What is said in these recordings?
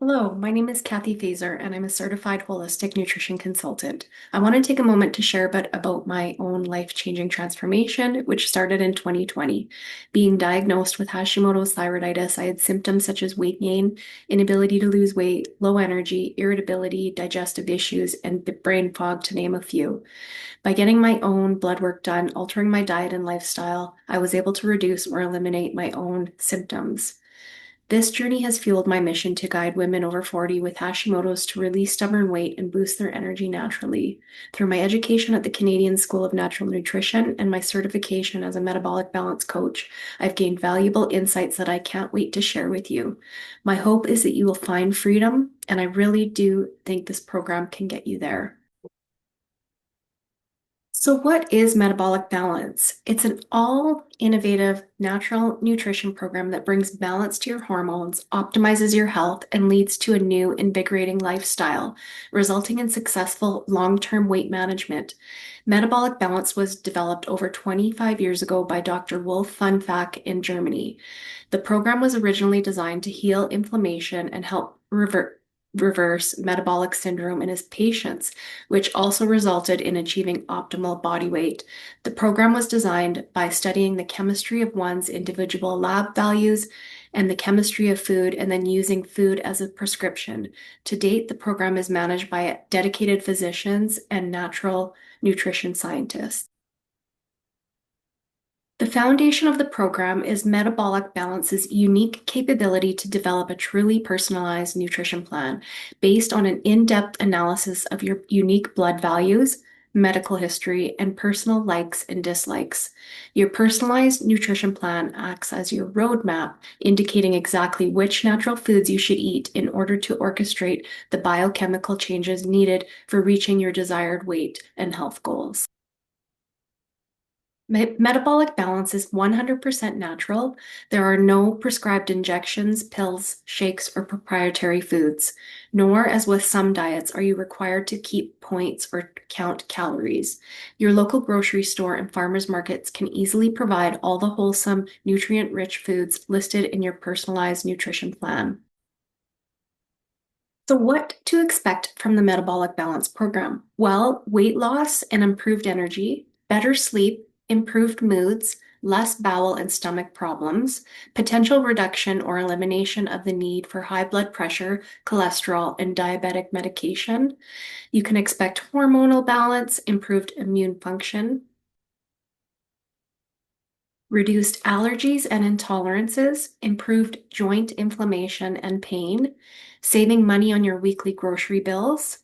Hello, my name is Kathy Fazer, and I'm a certified holistic nutrition consultant. I want to take a moment to share a bit about my own life-changing transformation, which started in 2020. Being diagnosed with Hashimoto's thyroiditis, I had symptoms such as weight gain, inability to lose weight, low energy, irritability, digestive issues, and brain fog, to name a few. By getting my own blood work done, altering my diet and lifestyle, I was able to reduce or eliminate my own symptoms. This journey has fueled my mission to guide women over 40 with Hashimoto's to release stubborn weight and boost their energy naturally. Through my education at the Canadian School of Natural Nutrition and my certification as a metabolic balance coach, I've gained valuable insights that I can't wait to share with you. My hope is that you will find freedom, and I really do think this program can get you there. So, what is Metabolic Balance? It's an all innovative natural nutrition program that brings balance to your hormones, optimizes your health, and leads to a new, invigorating lifestyle, resulting in successful long term weight management. Metabolic Balance was developed over 25 years ago by Dr. Wolf Funfack in Germany. The program was originally designed to heal inflammation and help reverse metabolic syndrome in his patients, which also resulted in achieving optimal body weight. The program was designed by studying the chemistry of one's individual lab values and the chemistry of food, and then using food as a prescription. To date, the program is managed by dedicated physicians and natural nutrition scientists. The foundation of the program is Metabolic Balance's unique capability to develop a truly personalized nutrition plan based on an in-depth analysis of your unique blood values, medical history, and personal likes and dislikes. Your personalized nutrition plan acts as your roadmap, indicating exactly which natural foods you should eat in order to orchestrate the biochemical changes needed for reaching your desired weight and health goals. Metabolic balance is 100% natural. There are no prescribed injections, pills, shakes, or proprietary foods. Nor, as with some diets, are you required to keep points or count calories. Your local grocery store and farmers markets can easily provide all the wholesome, nutrient-rich foods listed in your personalized nutrition plan. So, what to expect from the Metabolic Balance program? Well, weight loss and improved energy, better sleep, improved moods, less bowel and stomach problems, potential reduction or elimination of the need for high blood pressure, cholesterol, and diabetic medication. You can expect hormonal balance, improved immune function, reduced allergies and intolerances, improved joint inflammation and pain, saving money on your weekly grocery bills,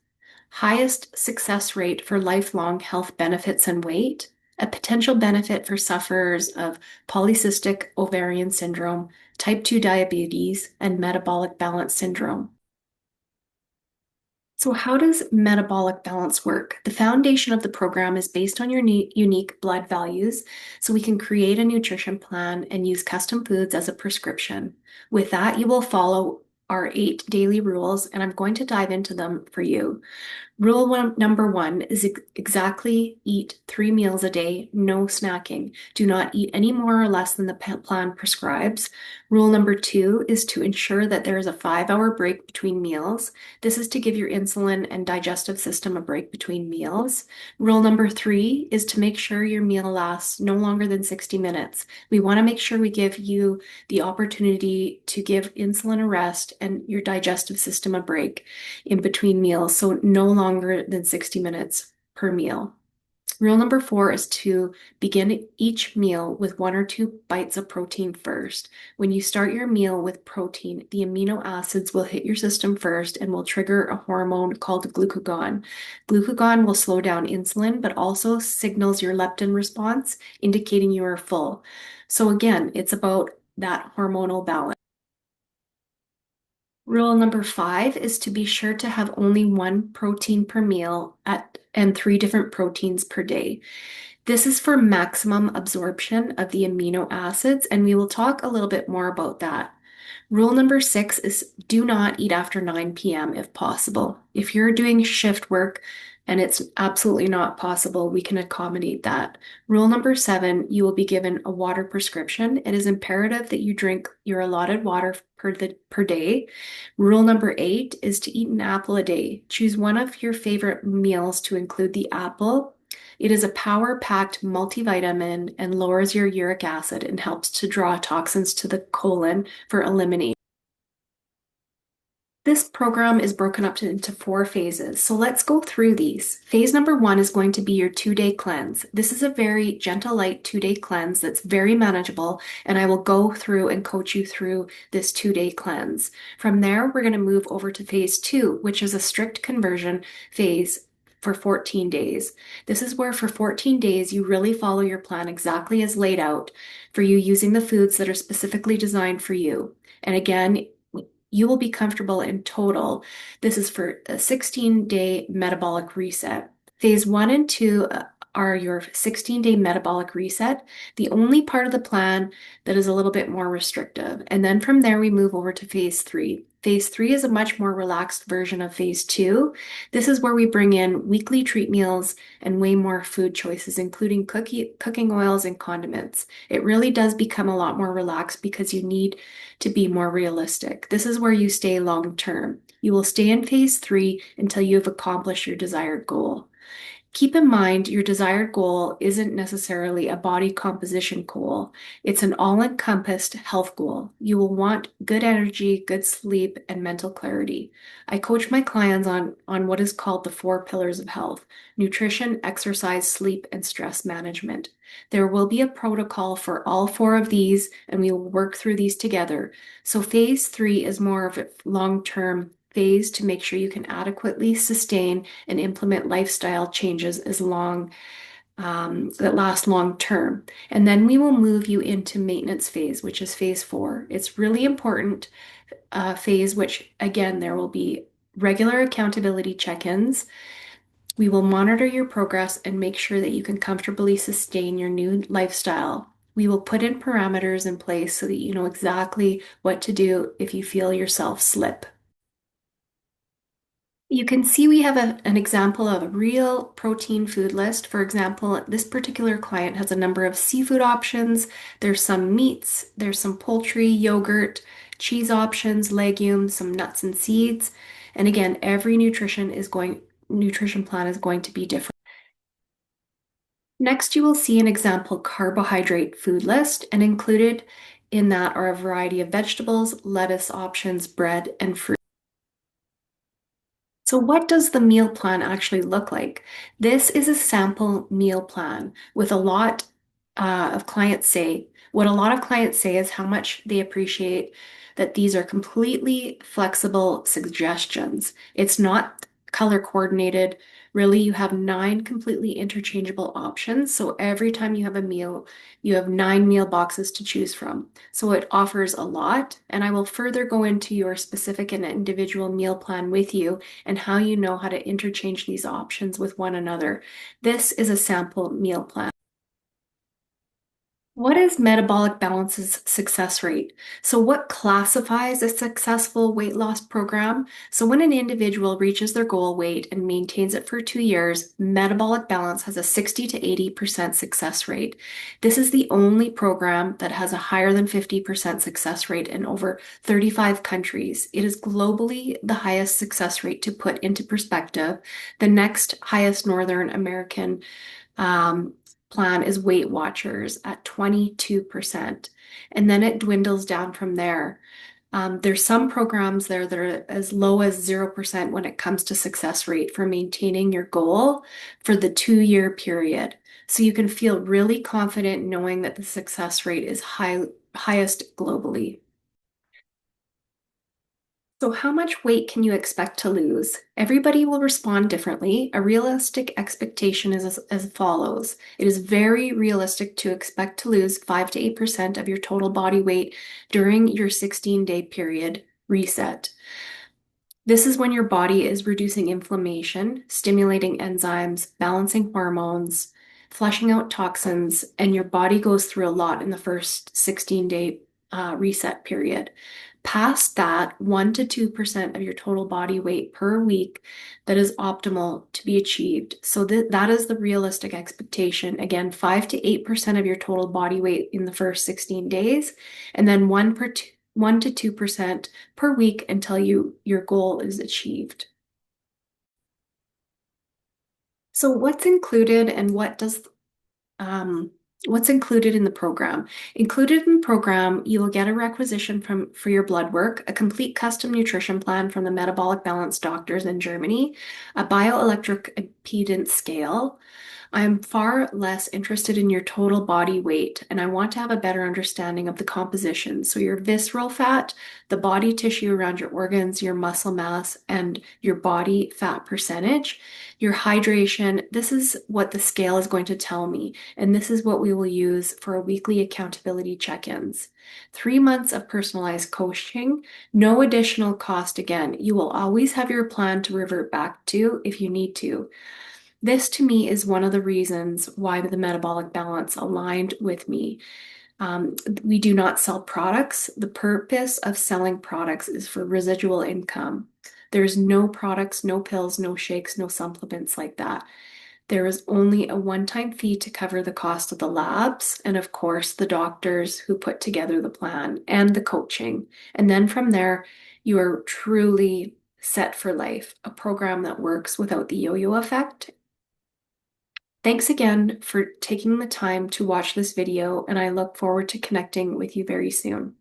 highest success rate for lifelong health benefits and weight, a potential benefit for sufferers of polycystic ovarian syndrome, type 2 diabetes, and metabolic balance syndrome. So, how does metabolic balance work? The foundation of the program is based on your unique blood values, so we can create a nutrition plan and use custom foods as a prescription. With that, you will follow our 8 daily rules, and I'm going to dive into them for you. Number one is exactly eat 3 meals a day, no snacking. Do not eat any more or less than the plan prescribes. Rule number two is to ensure that there is a 5 hour break between meals. This is to give your insulin and digestive system a break between meals. Rule number three is to make sure your meal lasts no longer than 60 minutes. We want to make sure we give you the opportunity to give insulin a rest and your digestive system a break in between meals, so no longer than 60 minutes per meal. Rule number four is to begin each meal with 1 or 2 bites of protein first. When you start your meal with protein, the amino acids will hit your system first and will trigger a hormone called glucagon. Glucagon will slow down insulin, but also signals your leptin response, indicating you are full. So again, it's about that hormonal balance. Rule number five is to be sure to have only one protein per meal and 3 different proteins per day. This is for maximum absorption of the amino acids, and we will talk a little bit more about that. Rule number six is do not eat after 9 p.m. if possible. If you're doing shift work and it's absolutely not possible. We can accommodate that. Rule number 7, you will be given a water prescription. It is imperative that you drink your allotted water per day. Rule number 8 is to eat an apple a day. Choose one of your favorite meals to include the apple. It is a power-packed multivitamin and lowers your uric acid and helps to draw toxins to the colon for elimination. This program is broken up into 4 phases. So let's go through these. Phase number 1 is going to be your 2-day cleanse. This is a very gentle, light 2-day cleanse that's very manageable, and I will go through and coach you through this 2-day cleanse. From there, we're going to move over to phase 2, which is a strict conversion phase for 14 days. This is where for 14 days you really follow your plan exactly as laid out for you using the foods that are specifically designed for you. And again, you will be comfortable in total. This is for a 16-day metabolic reset. Phase 1 and 2 are your 16-day metabolic reset, the only part of the plan that is a little bit more restrictive. And then from there, we move over to phase 3. Phase 3 is a much more relaxed version of phase 2. This is where we bring in weekly treat meals and way more food choices, including cooking oils and condiments. It really does become a lot more relaxed because you need to be more realistic. This is where you stay long term. You will stay in phase 3 until you have accomplished your desired goal. Keep in mind, your desired goal isn't necessarily a body composition goal. It's an all-encompassed health goal. You will want good energy, good sleep, and mental clarity. I coach my clients on what is called the 4 pillars of health: nutrition, exercise, sleep, and stress management. There will be a protocol for all 4 of these, and we will work through these together. So phase 3 is more of a long-term phase to make sure you can adequately sustain and implement lifestyle changes that last long term. And then we will move you into maintenance phase, which is phase 4. It's really important phase, which again, there will be regular accountability check-ins. We will monitor your progress and make sure that you can comfortably sustain your new lifestyle. We will put in parameters in place so that you know exactly what to do if you feel yourself slip. You can see we have an example of a real protein food list. For example, this particular client has a number of seafood options. There's some meats, there's some poultry, yogurt, cheese options, legumes, some nuts and seeds. And again, every nutrition plan is going to be different. Next, you will see an example carbohydrate food list, and included in that are a variety of vegetables, lettuce options, bread, and fruit. So what does the meal plan actually look like? This is a sample meal plan with a lot of clients say. What a lot of clients say is how much they appreciate that these are completely flexible suggestions. It's not color coordinated. Really, you have 9 completely interchangeable options. So every time you have a meal, you have 9 meal boxes to choose from. So it offers a lot. And I will further go into your specific and individual meal plan with you and how you know how to interchange these options with one another. This is a sample meal plan. What is metabolic balance's success rate? So what classifies a successful weight loss program? So when an individual reaches their goal weight and maintains it for 2 years, metabolic balance has a 60 to 80% success rate. This is the only program that has a higher than 50% success rate in over 35 countries. It is globally the highest success rate. To put into perspective, the next highest Northern American plan is Weight Watchers at 22%. And then it dwindles down from there. There's some programs there that are as low as 0% when it comes to success rate for maintaining your goal for the 2-year period. So you can feel really confident knowing that the success rate is highest globally. So how much weight can you expect to lose? Everybody will respond differently. A realistic expectation is as follows. It is very realistic to expect to lose 5 to 8% of your total body weight during your 16-day period reset. This is when your body is reducing inflammation, stimulating enzymes, balancing hormones, flushing out toxins, and your body goes through a lot in the first 16-day reset period. Past that, 1 to 2% of your total body weight per week that is optimal to be achieved. So that is the realistic expectation. Again, 5 to 8% of your total body weight in the first 16 days, and then 1 to 2% per week until your goal is achieved. So what's included and what's included in the program? Included in the program, you will get a requisition for your blood work, a complete custom nutrition plan from the Metabolic Balance doctors in Germany, a bioelectric impedance scale. I'm far less interested in your total body weight, and I want to have a better understanding of the composition. So, your visceral fat, the body tissue around your organs, your muscle mass, and your body fat percentage, your hydration. This is what the scale is going to tell me, and this is what we will use for a weekly accountability check ins. 3 months of personalized coaching, no additional cost again. You will always have your plan to revert back to if you need to. This to me is one of the reasons why the metabolic balance aligned with me. We do not sell products. The purpose of selling products is for residual income. There's no products, no pills, no shakes, no supplements like that. There is only a one-time fee to cover the cost of the labs and, of course, the doctors who put together the plan and the coaching. And then from there, you are truly set for life, a program that works without the yo-yo effect. Thanks again for taking the time to watch this video, and I look forward to connecting with you very soon.